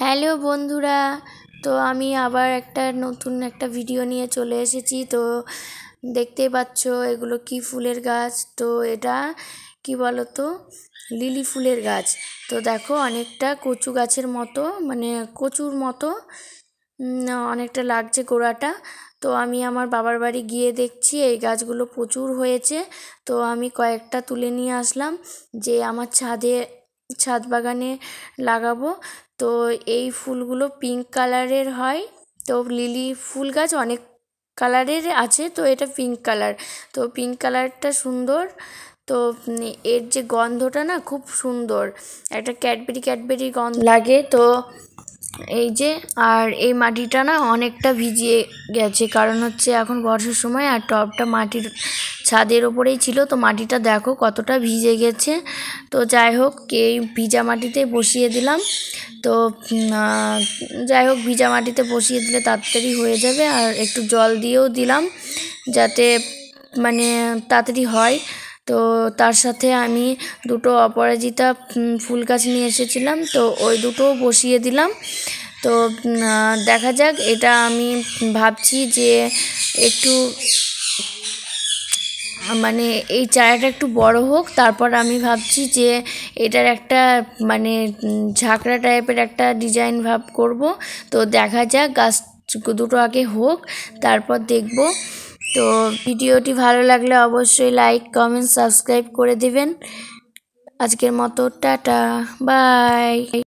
Hello বন্ধুরা, তো আমি আবার নতুন একটা ভিডিও নিয়ে চলে এসেছি। তো দেখতেই পাচ্ছ এগুলো কি ফুলের গাছ। তো এটা কি বলো তো, লিলি ফুলের গাছ। তো দেখো অনেকটা কচু গাছের মতো, মানে কচুর মতো অনেকটা লাগছে গোড়াটা। তো আমি আমার বাবার বাড়ি গিয়ে দেখছি এই গাছগুলো প্রচুর হয়েছে। তো আমি কয়েকটা তুলে নিয়ে আসলাম যে আমার ছাদ বাগানে লাগাবো। তো এই ফুলগুলো পিঙ্ক কালারের হয়। তো লিলি ফুল গাছ অনেক কালারের আছে, তো এটা পিঙ্ক কালার। তো পিঙ্ক কালারটা সুন্দর। তো এর যে গন্ধটা না খুব সুন্দর, একটা ক্যাডবেরি গন্ধ লাগে। তো এই যে, আর এই মাটিটা না অনেকটা ভিজিয়ে গেছে, কারণ হচ্ছে এখন বর্ষার সময়, আর টবটা মাটির ছাদের ওপরেই ছিল। তো মাটিটা দেখো কতটা ভিজে গেছে। তো যাই হোক, এই ভিজা মাটিতে বসিয়ে দিলাম। তো যাই হোক, ভিজা মাটিতে বসিয়ে দিলে তাড়াতাড়ি হয়ে যাবে। আর একটু জল দিয়েও দিলাম যাতে মানে তাড়াতাড়ি হয়। তো তার সাথে আমি দুটো অপরাজিতা ফুল গাছ নিয়ে এসেছিলাম, তো ওই দুটোও বসিয়ে দিলাম। তো দেখা যাক, এটা আমি ভাবছি যে একটু মানে এই চারাটা একটু বড় হোক, তারপর আমি ভাবছি যে এটার একটা মানে ঝাঁকড়া টাইপের একটা ডিজাইন ভাব করব। তো দেখা যাক, গাছ দুটো আগে হোক, তারপর দেখব। তো ভিডিওটি ভালো লাগলে অবশ্যই লাইক, কমেন্ট, সাবস্ক্রাইব করে দেবেন। আজকের মতো টাটা, বাই।